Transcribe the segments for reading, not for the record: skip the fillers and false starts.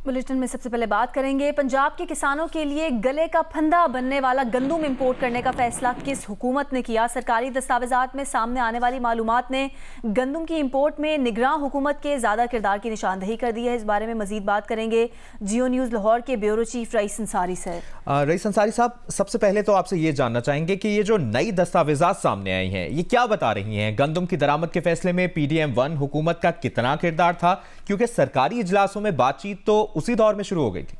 Bulletin में सबसे पहले बात करेंगे पंजाब के किसानों के लिए गले का फंदा बनने वाला गंदम इंपोर्ट करने का फैसला किस हुकूमत ने किया। सरकारी दस्तावेजात में सामने आने वाली मालूमात ने गंदम की इंपोर्ट में निगरान हुकूमत के ज़्यादा किरदार की निशानदेही कर दी है। इस बारे में मजीद बात करेंगे जियो न्यूज़ लाहौर के ब्यूरो चीफ रईस अंसारी से। रईस अंसारी साहब, सबसे पहले तो आपसे ये जानना चाहेंगे कि ये जो नई दस्तावेजात सामने आई हैं ये क्या बता रही हैं? गंदम की दरामद के फैसले में PDM-1 हुकूमत का कितना किरदार था, क्योंकि सरकारी इजलासों में बातचीत तो उसी दौर में शुरू हो गई थी।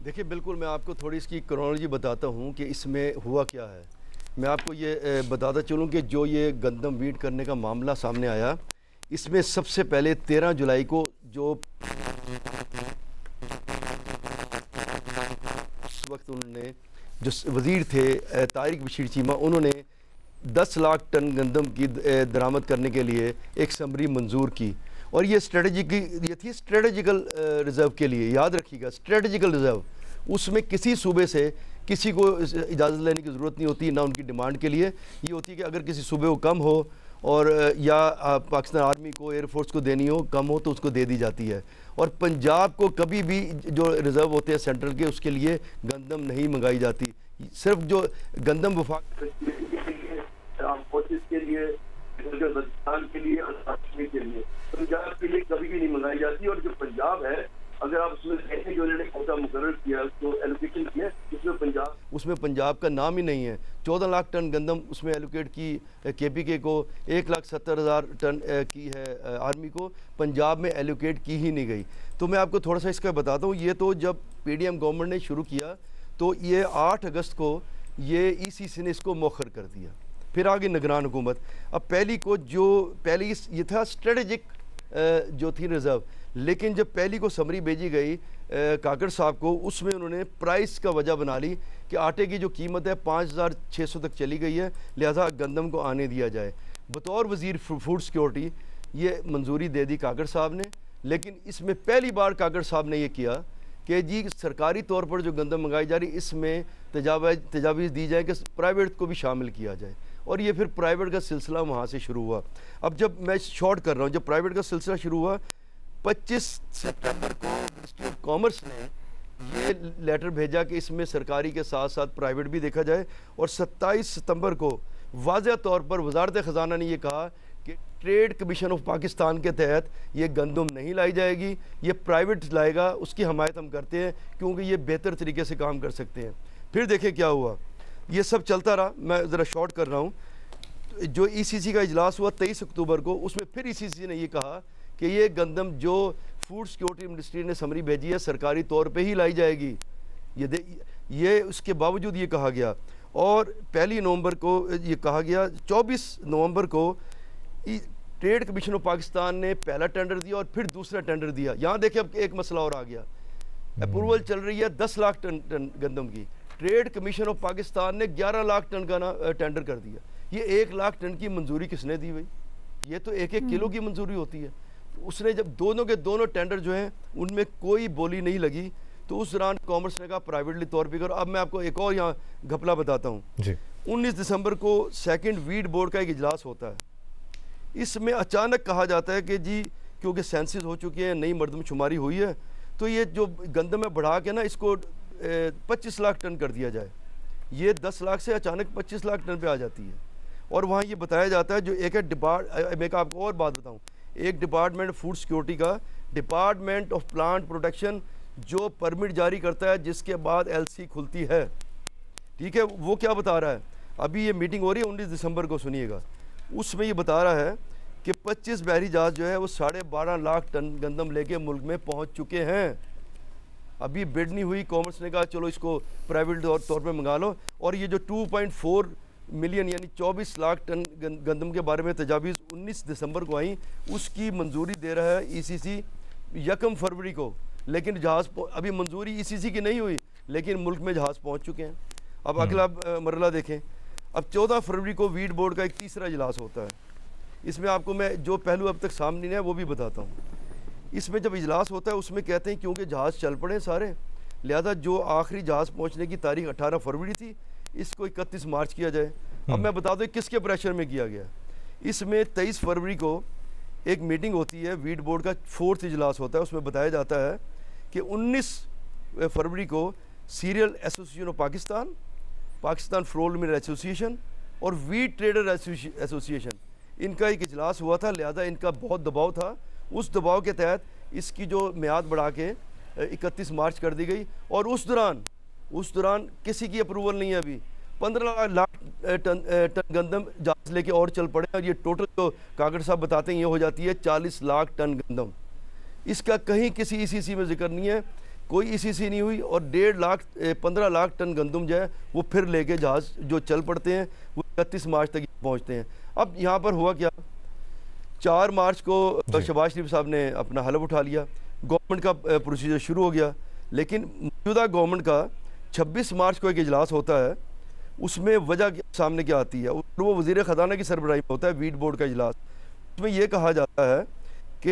देखिए, बिल्कुल मैं आपको थोड़ी इसकी क्रोनोलॉजी बताता हूं कि इसमें हुआ क्या है। मैं आपको ये बताता चलूं कि जो ये गंदम वीट करने का मामला सामने आया, इसमें सबसे पहले 13 जुलाई को जो उस वक्त उन्होंने जो वज़ीर थे तारिक बशीर चीमा, उन्होंने 10 लाख टन गंदम की दरामद करने के लिए एक समरी मंजूर की। और ये थी स्ट्रेटेजिकल रिज़र्व के लिए, याद रखिएगा, स्ट्रेटेजिकल रिज़र्व। उसमें किसी सूबे से किसी को इजाज़त लेने की ज़रूरत नहीं होती, ना उनकी डिमांड के लिए। ये होती है कि अगर किसी सूबे को कम हो और या पाकिस्तान आर्मी को, एयरफोर्स को देनी हो, कम हो, तो उसको दे दी जाती है। और पंजाब को कभी भी जो रिज़र्व होते हैं सेंट्रल के, उसके लिए गंदम नहीं मंगाई जाती। सिर्फ जो गंदम वफाक के लिए, के लिए पंजाब के लिए कभी भी नहीं मंगाई जाती। और जो पंजाब है, अगर आप उसमें देखें जो उन्होंने कोटा मुकर्रर किया, उसको एलोकेशन किया, उसमें पंजाब का नाम ही नहीं है। 14 लाख टन गंदम उसमें एलोकेट की KPK को, 1,70,000 टन की है आर्मी को, पंजाब में एलोकेट की ही नहीं गई। तो मैं आपको थोड़ा सा इसका बताता हूँ। ये तो जब PDM गवर्नमेंट ने शुरू किया तो ये 8 अगस्त को ये ECC ने इसको मौखर कर दिया। फिर आगे निगरान हुकूमत। अब पहली ये था स्ट्रेटेजिक जो थी रिज़र्व, लेकिन जब पहली को समरी भेजी गई काकड़ साहब को, उसमें उन्होंने प्राइस का वजह बना ली कि आटे की जो कीमत है 5,600 तक चली गई है, लिहाजा गंदम को आने दिया जाए। बतौर वज़ीर फूड सिक्योरिटी ये मंजूरी दे दी काकड़ साहब ने। लेकिन इसमें पहली बार काकड़ साहब ने ये किया कि जी सरकारी तौर पर जो गंदम मंगाई जा रही, इसमें तजावीज़ दी जाए कि प्राइवेट को भी शामिल किया जाए। और ये फिर प्राइवेट का सिलसिला वहाँ से शुरू हुआ। अब जब मैं शॉर्ट कर रहा हूँ, जब प्राइवेट का सिलसिला शुरू हुआ, 25 सितंबर को मिनिस्ट्री ऑफ कॉमर्स ने ये लेटर भेजा कि इसमें सरकारी के साथ साथ प्राइवेट भी देखा जाए। और 27 सितंबर को वाज़ेह तौर पर वजारत ख़जाना ने यह कहा कि ट्रेड कमीशन ऑफ पाकिस्तान के तहत ये गंदम नहीं लाई जाएगी, ये प्राइवेट लाएगा, उसकी हमायत हम करते हैं क्योंकि ये बेहतर तरीके से काम कर सकते हैं। फिर देखें क्या हुआ, ये सब चलता रहा। मैं ज़रा शॉर्ट कर रहा हूँ। जो ECC का इजलास हुआ 23 अक्टूबर को, उसमें फिर ECC ने ये कहा कि ये गंदम जो फूड सिक्योरिटी मिनिस्ट्री ने समरी भेजी है सरकारी तौर पे ही लाई जाएगी। ये उसके बावजूद ये कहा गया। और 1 नवंबर को ये कहा गया, 24 नवंबर को ट्रेड कमीशन ऑफ पाकिस्तान ने पहला टेंडर दिया और फिर दूसरा टेंडर दिया। यहाँ देखिए अब एक मसला और आ गया। अप्रूवल चल रही है 10 लाख टन गंदम की, ट्रेड कमीशन ऑफ पाकिस्तान ने 11 लाख टन का टेंडर कर दिया। ये 1 लाख टन की मंजूरी किसने दी भाई? ये तो 1-1 किलो की मंजूरी होती है। उसने जब दोनों के दोनों टेंडर जो हैं उनमें कोई बोली नहीं लगी, तो उस दौरान कॉमर्स ने कहा प्राइवेटली तौर पर करो। अब मैं आपको एक और यहाँ घपला बताता हूँ। 19 दिसंबर को सेकेंड वीड बोर्ड का एक इजलास होता है। इसमें अचानक कहा जाता है कि जी क्योंकि सेंसिस हो चुकी है, नई मरदमशुमारी हुई है, तो ये जो गंदम है बढ़ा के ना इसको 25 लाख टन कर दिया जाए। ये 10 लाख से अचानक 25 लाख टन पे आ जाती है। और वहाँ ये बताया जाता है जो एक मैं आपको और बात बताऊँ, एक डिपार्टमेंट फूड सिक्योरिटी का, डिपार्टमेंट ऑफ प्लांट प्रोटेक्शन, जो परमिट जारी करता है जिसके बाद LC खुलती है, ठीक है, वो क्या बता रहा है? अभी ये मीटिंग हो रही है 19 दिसंबर को, सुनिएगा। उसमें ये बता रहा है कि 25 बहरी जहाज जो है वो 12.5 लाख टन गंदम लेके मुल्क में पहुँच चुके हैं। अभी बिड नहीं हुई, कॉमर्स ने कहा चलो इसको प्राइवेट तौर पे मंगा लो। और ये जो 2.4 मिलियन यानी 24 लाख टन गंदम के बारे में तजावीज़ 19 दिसंबर को आई, उसकी मंजूरी दे रहा है ECC 1 फरवरी को। लेकिन जहाज़ अभी मंजूरी ECC की नहीं हुई, लेकिन मुल्क में जहाज़ पहुंच चुके हैं। अब अगला मरला देखें। अब 14 फरवरी को वीड बोर्ड का एक तीसरा इजलास होता है। इसमें आपको मैं जो पहलू अब तक सामने नहीं है वो भी बताता हूँ। इसमें जब इजलास होता है उसमें कहते हैं क्योंकि जहाज़ चल पड़े सारे, लिहाजा जो आखिरी जहाज़ पहुँचने की तारीख 18 फरवरी थी, इसको 31 मार्च किया जाए। अब मैं बता दूं किसके प्रेशर में किया गया। इसमें 23 फरवरी को एक मीटिंग होती है, वीट बोर्ड का 4th इजलास होता है, उसमें बताया जाता है कि 19 फरवरी को serial association of Pakistan, Pakistan flour mill association और वीट ट्रेडर एसोसिएशन, इनका एक इजलास हुआ था। लिहाजा इनका बहुत दबाव था, उस दबाव के तहत इसकी जो मियाद बढ़ा के 31 मार्च कर दी गई। और उस दौरान किसी की अप्रूवल नहीं है। अभी 15 लाख टन गंदम जहाज लेके और चल पड़े, और ये टोटल जो कागड़ साहब बताते हैं ये हो जाती है 40 लाख टन गंदम। इसका कहीं किसी ईसीसी में जिक्र नहीं है, कोई ईसीसी नहीं हुई। और 15 लाख टन गंदम जो है वो फिर लेके जहाज जो चल पड़ते हैं, वो 31 मार्च तक पहुंचते हैं। अब यहाँ पर हुआ क्या, 4 मार्च को शहबाज शरीफ साहब ने अपना हलफ उठा लिया, गवर्नमेंट का प्रोसीजर शुरू हो गया। लेकिन मौजूदा गवर्नमेंट का 26 मार्च को एक इजलास होता है, उसमें वजह सामने क्या आती है, वो वज़ीर ख़जाना की सरबराही में होता है, वीट बोर्ड का इजलास। उसमें यह कहा जाता है कि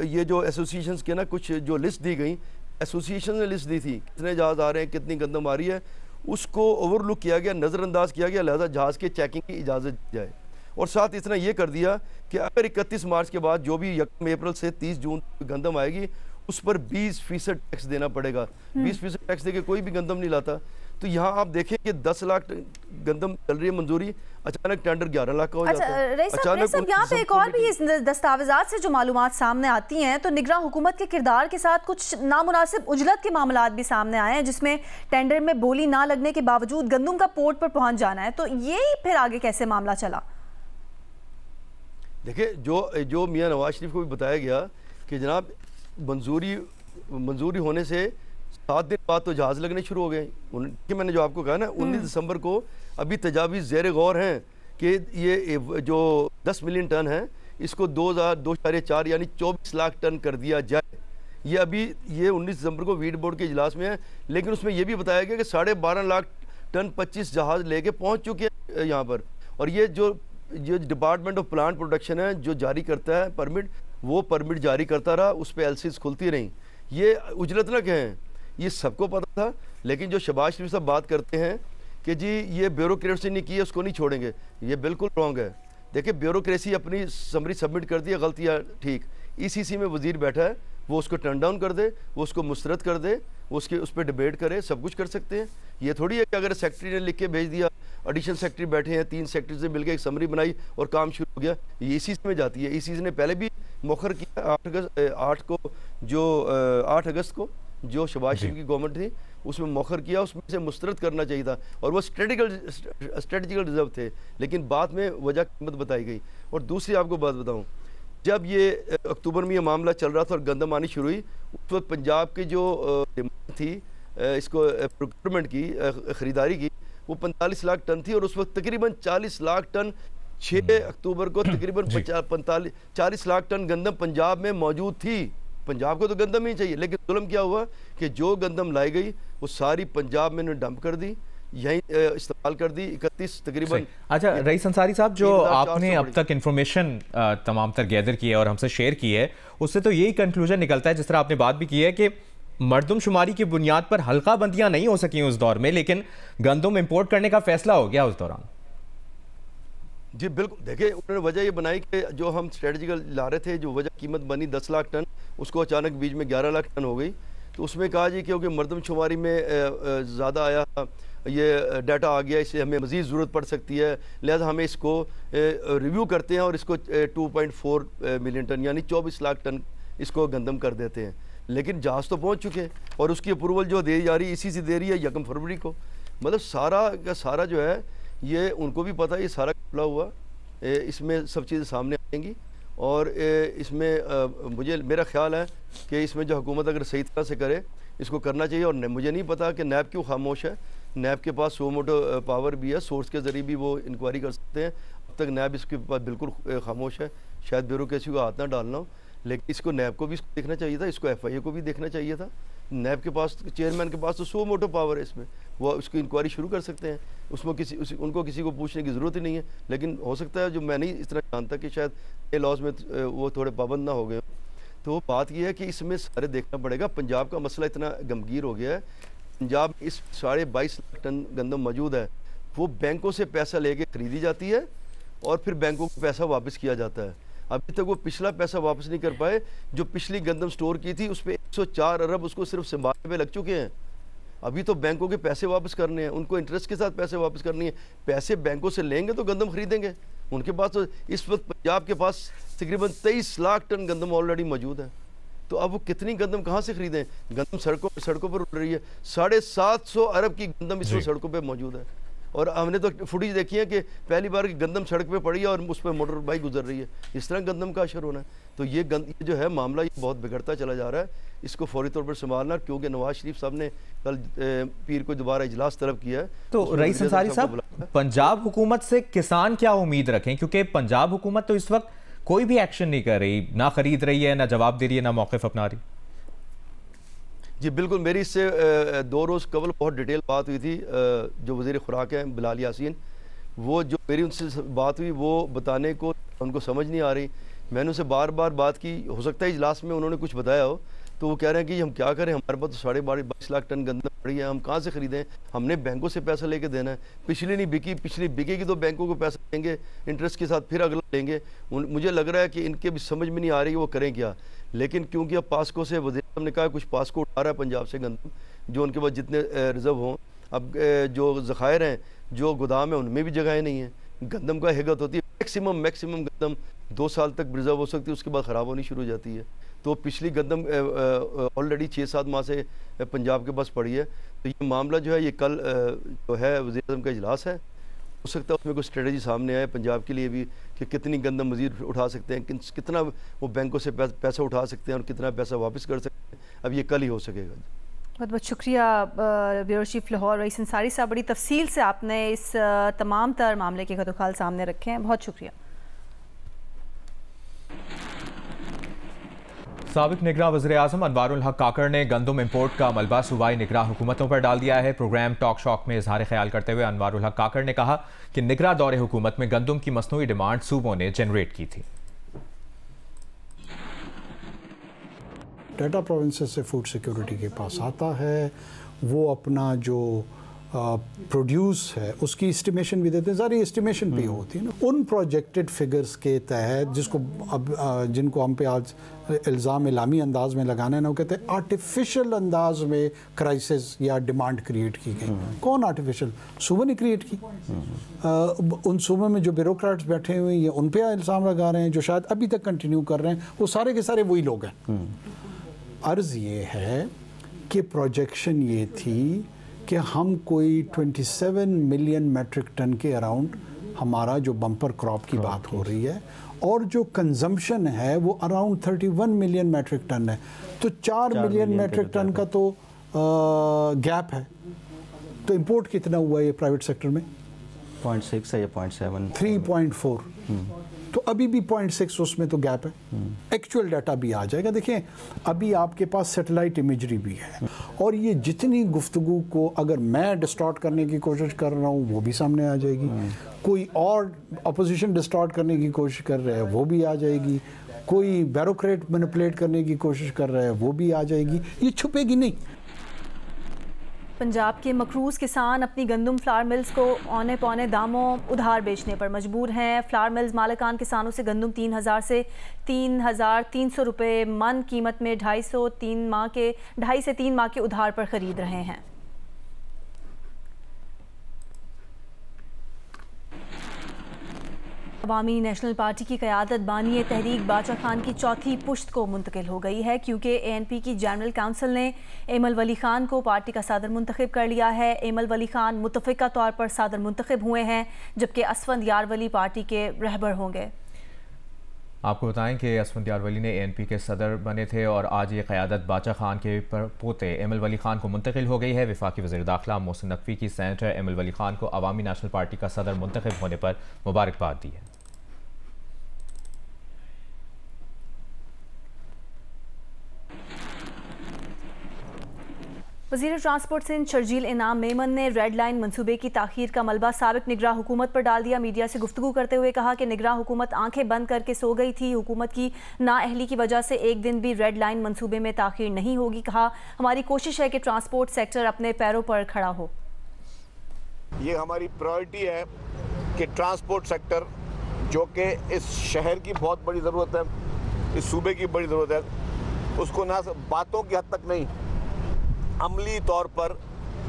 ये जो एसोसिएशंस के ना कुछ जो लिस्ट दी गई, एसोसिएशन ने लिस्ट दी थी कितने जहाज़ आ रहे हैं, कितनी गंदम आ रही है, उसको ओवरलुक किया गया, नज़रअंदाज किया गया। लिहाजा जहाज़ के चेकिंग की इजाज़त दी जाए। और साथ इतना ये कर दिया कि अगर 31 मार्च के बाद जो भी 1 अप्रैल से 30 जून गंदम आएगी उस पर 20% टैक्स देना पड़ेगा। 20% टैक्स देके कोई भी गंदम नहीं लाता। तो यहाँ आप देखें कि 10 लाख गंदम चल रही है मंजूरी, अचानक टेंडर 11 लाख का हो जाता है। अचानक यहाँ पे एक और भी इस दस्तावेजात से जो मालूमात सामने आती हैं, तो निगरान हुकूमत के किरदार के साथ कुछ नामुनासिब उजलत के मामलात भी सामने आए हैं, जिसमें टेंडर में बोली ना लगने के बावजूद गंदम का पोर्ट पर पहुंच जाना है। तो ये फिर आगे कैसे मामला चला? देखिए, जो मियाँ नवाज शरीफ को भी बताया गया कि जनाब मंजूरी होने से 7 दिन बाद तो जहाज़ लगने शुरू हो गए। कि मैंने जो आपको कहा ना 19 दिसंबर को अभी तजावीज़ ज़ेर गौर हैं कि ये जो 10 मिलियन टन है इसको 2.4 यानी 24 लाख टन कर दिया जाए। ये अभी 19 दिसंबर को वीट बोर्ड के इजलास में है। लेकिन उसमें यह भी बताया गया कि 12.5 लाख टन 25 जहाज़ लेके पहुँच चुके हैं यहाँ पर। और ये जो डिपार्टमेंट ऑफ प्लांट प्रोडक्शन है जो जारी करता है परमिट, वो परमिट जारी करता रहा, उस पर एलसीज खुलती रहीं। ये उजलत न कहें, ये सबको पता था। लेकिन जो शहबाज शरीफ साहब बात करते हैं कि जी ये ब्यूरोक्रेसी नहीं की है उसको नहीं छोड़ेंगे, ये बिल्कुल रॉन्ग है। देखिए, ब्यूरोक्रेसी अपनी समरी सबमिट कर दी है, गलतियाँ ठीक, ईसीसी में वजीर बैठा है, वो उसको टर्न डाउन कर दे, वो उसको मुस्तरद कर दे, उस पर डिबेट करे, सब कुछ कर सकते हैं। ये थोड़ी है कि अगर सेक्रेटरी ने लिख के भेज दिया, एडिशनल सेक्रेटरी बैठे हैं, 3 सेक्रेटरी से मिलकर एक समरी बनाई और काम शुरू हो गया, ये ईसीसी में जाती है। ईसीसी ने पहले भी मुखर किया 8 अगस्त को जो शहबाज शरीफ की गवर्नमेंट थी उसमें मुखर किया, उसमें से मुस्तरद करना चाहिए था और वो स्ट्रेटेजिकल रिजर्व थे। लेकिन बाद में वजह कीमत बताई गई। और दूसरी आपको बात बताऊँ, जब ये अक्टूबर में ये मामला चल रहा था और गंदम आनी शुरू हुई, उस वक्त पंजाब की जो डिमांड थी इसको प्रोक्योरमेंट की ख़रीदारी की, वो 45 लाख टन थी। और उस वक्त तकरीबन 40 लाख टन 6 अक्टूबर को तकरीबन 40 लाख टन गंदम पंजाब में मौजूद थी। पंजाब को तो गंदम ही चाहिए, लेकिन जुल्म क्या हुआ कि जो गंदम लाई गई वो सारी पंजाब में डंप कर दी, यही इस्तेमाल कर दी 31 तकरीबन। अच्छा रईस अंसारी साहब, जो आपने अब तक इन्फॉर्मेशन तमाम तर गैदर की है और हमसे शेयर की है, उससे तो यही कंक्लूजन निकलता है, जिस तरह आपने बात भी की है, कि मर्दमशुमारी की बुनियाद पर हल्का बंदियां नहीं हो सकी उस दौर में, लेकिन गंदम इंपोर्ट करने का फैसला हो गया उस दौरान। जी बिल्कुल, देखिए उन्होंने वजह ये बनाई कि जो हम स्ट्रेटजिकल ला रहे थे, जो वजह कीमत बनी 10 लाख टन, उसको अचानक बीच में 11 लाख टन हो गई। तो उसमें कहा जी क्योंकि मर्दमशुमारी में ज़्यादा आया, ये डाटा आ गया, इससे हमें मज़ीद ज़रूरत पड़ सकती है, लिहाजा हमें इसको रिव्यू करते हैं और इसको 2.4 मिलियन टन यानी 24 लाख टन इसको गंदम कर देते हैं। लेकिन जहाज़ तो पहुँच चुके हैं और उसकी अप्रूवल जो दे जा रही है इसी से दे रही है 1 फरवरी को। मतलब सारा का सारा जो है ये उनको भी पता है, ये सारा खुला हुआ, इसमें सब चीज़ें सामने आएंगी। और इसमें मेरा ख्याल है कि इसमें जो हुकूमत अगर सही तरह से करे इसको करना चाहिए। और मुझे नहीं पता कि नैब क्यों खामोश है, नैब के पास सो मोटो पावर भी है, सोर्स के ज़रिए भी वो इंक्वायरी कर सकते हैं। अब तक नैब इसके पास बिल्कुल खामोश है, शायद ब्यूरोक्रेसी को हाथ ना डालना हो, लेकिन इसको नैब को भी देखना चाहिए था, इसको FIA को भी देखना चाहिए था। नैब के पास, चेयरमैन के पास तो सो मोटो पावर है, इसमें वो उसकी इंक्वायरी शुरू कर सकते हैं, उसमें उनको किसी को पूछने की ज़रूरत ही नहीं है। लेकिन हो सकता है, जो मैं नहीं इस तरह जानता कि शायद ये लॉज में वो थोड़े पाबंद ना हो गए। तो बात यह है कि इसमें सारे देखना पड़ेगा। पंजाब का मसला इतना गमगीर हो गया है, पंजाब इस 22.5 लाख टन गंदम मौजूद है, वो बैंकों से पैसा लेके ख़रीदी जाती है और फिर बैंकों को पैसा वापस किया जाता है। अभी तक वो पिछला पैसा वापस नहीं कर पाए। जो पिछली गंदम स्टोर की थी उस पर 104 अरब उसको सिर्फ संभालने में लग चुके हैं। अभी तो बैंकों के पैसे वापस करने हैं, उनको इंटरेस्ट के साथ पैसे वापस करनी है। पैसे बैंकों से लेंगे तो गंदम खरीदेंगे। उनके पास तो इस वक्त पंजाब के पास तकरीबन 23 लाख टन गंदम ऑलरेडी मौजूद है। तो अब वो कितनी गंदम कहाँ से खरीदें? गंदम सड़कों पर उड़ रही है। 750 अरब की गंदम इस वक्त सड़कों पर मौजूद है। और हमने तो फुटेज देखी है कि पहली बार की गंदम सड़क पे पड़ी है और उस पर मोटर बाइक गुजर रही है। इस तरह गंदम का असर होना है। तो ये जो है मामला ये बहुत बिगड़ता चला जा रहा है। इसको फौरी तौर पर संभालना, क्योंकि नवाज शरीफ साहब ने कल पीर को दोबारा इजलास तलब किया है। तो रईस अंसारी साहब, पंजाब हुकूमत से किसान क्या उम्मीद रखें? क्योंकि पंजाब हुकूमत तो इस वक्त कोई भी एक्शन नहीं कर रही, ना खरीद रही है, ना जवाब दे रही है, ना मौक़िफ़ अपना रही। जी बिल्कुल, मेरी इससे 2 रोज़ कबल बहुत डिटेल बात हुई थी। जो वज़ीर खुराक हैं बिलाल यासीन, वो जो मेरी उनसे बात हुई वो बताने को उनको समझ नहीं आ रही। मैंने उनसे बार बार बात की, हो सकता है इजलास में उन्होंने कुछ बताया हो। तो वो कह रहे हैं कि हम क्या करें, हमारे पास तो 22.5 लाख टन गंदम पड़ी है, हम कहाँ से खरीदें? हमने बैंकों से पैसा लेके देना है। पिछली नहीं बिकी, पिछली बिकेगी तो बैंकों को पैसा देंगे इंटरेस्ट के साथ, फिर अगला लेंगे। मुझे लग रहा है कि इनके भी समझ में नहीं आ रही है वो करें क्या। लेकिन क्योंकि अब पास्को से वज़ीर साहब ने कहा कुछ पास्को उठा रहा है पंजाब से गंदम, जो उनके पास जितने रिजर्व हों। अब जो ज़खायर हैं, जो गोदाम है, उनमें भी जगहें नहीं है। गंदम का हिगत होती है, मैक्सिमम गंदम 2 साल तक प्रिजर्व हो सकती है, उसके बाद ख़राब होनी शुरू हो जाती है। तो पिछली गंदम ऑलरेडी 6-7 माह से पंजाब के पास पड़ी है। तो ये मामला जो है ये कल जो है वज़ीर आज़म का इजलास है, हो सकता है उसमें कोई स्ट्रेटजी सामने आए पंजाब के लिए भी कि कितनी गंदम मज़ीद उठा सकते हैं, कितना वो बैंकों से पैसा उठा सकते हैं और कितना पैसा वापस कर सकते हैं। अब ये कल ही हो सकेगा। बहुत बहुत शुक्रिया bureau chief Lahore rice Ansari साहब, बड़ी तफसील से आपने इस तमाम तर मामले के खतुखाल सामने रखे हैं। बहुत शुक्रिया। साबिक निगरां वज़ीर आज़म अनवारुल हक काकड़ ने गंदम इंपोर्ट का मलबा सूबाई निगरां हुकूमतों पर डाल दिया है। प्रोग्राम टॉक शॉक में इजहार ख्याल करते हुए अनवारुल हक काकड़ ने कहा कि निगरां दौरे हुकूमत में गंदम की मसनूई डिमांड सूबों ने जनरेट की थी। डाटा प्रोविंसेस से फूड सिक्योरिटी के पास आता है, वो अपना जो प्रोड्यूस है उसकी एस्टिमेशन भी देते हैं। सारी एस्टिमेशन भी होती है ना उन प्रोजेक्टेड फिगर्स के तहत, जिसको अब जिनको हम पे आज इल्ज़ाम इलामी अंदाज में लगाना है ना, वो कहते हैं आर्टिफिशियल अंदाज में क्राइसिस या डिमांड क्रिएट की गई। कौन आर्टिफिशियल? सूबे ने क्रिएट की। उन सूबे में जो ब्यूरोक्रेट्स बैठे हुए हैं उन पे इल्ज़ाम लगा रहे हैं, जो शायद अभी तक कंटिन्यू कर रहे हैं, वो सारे के सारे वही लोग हैं। अर्ज़ ये है कि प्रोजेक्शन ये थी कि हम कोई 27 मिलियन मेट्रिक टन के अराउंड हमारा जो बम्पर क्रॉप की बात हो रही है, और जो कंजम्पशन है वो अराउंड 31 मिलियन मेट्रिक टन है। तो 4 मिलियन मेट्रिक टन का तो गैप है। तो इंपोर्ट कितना हुआ है ये प्राइवेट सेक्टर में? 0.6 है या 0.7? 3.4। तो अभी भी 0.6 उसमें तो गैप है। एक्चुअल डाटा भी आ जाएगा। देखें, अभी आपके पास सैटेलाइट इमेजरी भी है, और ये जितनी गुफ्तगू को अगर मैं डिस्टॉर्ट करने की कोशिश कर रहा हूँ वो भी सामने आ जाएगी, कोई और अपोजिशन डिस्टॉर्ट करने की कोशिश कर रहा है वो भी आ जाएगी, कोई ब्यूरोक्रेट मैनिपुलेट करने की कोशिश कर रहा है वो भी आ जाएगी, ये छुपेगी नहीं। पंजाब के मकरूज़ किसान अपनी गंदम फ्लावर मिल्स को औने पौने दामों उधार बेचने पर मजबूर हैं। फ्लावर मिल्स मालिकान किसानों से गंदम 3,000 से 3,300 रुपये मन कीमत में 2.5 से 3 माह के उधार पर ख़रीद रहे हैं। अवामी नेशनल पार्टी की क़यादत बानी तहरीक बाचा खान की चौथी पुश्त को मुंतकिल हो गई है, क्योंकि ANP की जनरल काउंसिल ने एमल वली खान को पार्टी का सदर मुंतखब कर लिया है। एमल वली खान मुतफ़िका तौर पर सदर मुंतखब हुए हैं, जबकि असफंद यारवली पार्टी के रहबर होंगे। आपको बताएं कि असफंद यारवली ने ANP के सदर बने थे और आज ये क़यादत बाचा खान के पोते एमल वली खान को मुंतकिल हो गई है। वफाकी वज़ीर दाखिला मोहसिन नकवी की सेनेटर एमल वली खान को अवामी नेशनल पार्टी का सदर मुंतखब होने पर मुबारकबाद दी है। वज़ीर ट्रांसपोर्ट सिंध शर्जील इनाम मेमन ने रेड लाइन मंसूबे की ताख़ीर का मलबा साबिक निगरां हुकूमत पर डाल दिया। मीडिया से गुफ्तगू करते हुए कहा कि निगरां हुकूमत आंखें बंद करके सो गई थी। हुकूमत की नाअहली की वजह से एक दिन भी रेड लाइन मंसूबे में ताख़ीर नहीं होगी। कहा, हमारी कोशिश है कि ट्रांसपोर्ट सेक्टर अपने पैरों पर खड़ा हो। ये हमारी प्रायोरिटी है कि ट्रांसपोर्ट सेक्टर जो कि इस शहर की बहुत बड़ी ज़रूरत है, इस सूबे की बड़ी ज़रूरत है, उसको ना बातों की हद तक नहीं, अमली तौर पर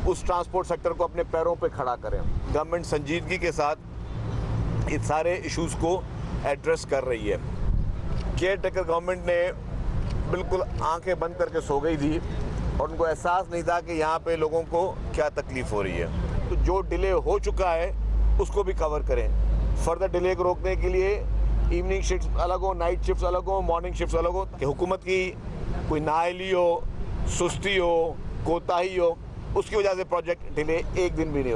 उस ट्रांसपोर्ट सेक्टर को अपने पैरों पे खड़ा करें। गवर्नमेंट संजीदगी के साथ इस सारे इश्यूज़ को एड्रेस कर रही है। केयर टेकर गवर्नमेंट ने बिल्कुल आंखें बंद करके सो गई थी और उनको एहसास नहीं था कि यहाँ पे लोगों को क्या तकलीफ़ हो रही है। तो जो डिले हो चुका है उसको भी कवर करें। फर्दर डिले को रोकने के लिए इवनिंग शिफ्ट अलग हो, नाइट शिफ्ट अलग हो, मॉर्निंग शिफ्ट अलग हो, कि हुकूमत की कोई नाअहली हो, सुस्ती हो, कोताही हो, उसकी वजह से प्रोजेक्ट डिले एक दिन भी नहीं हो।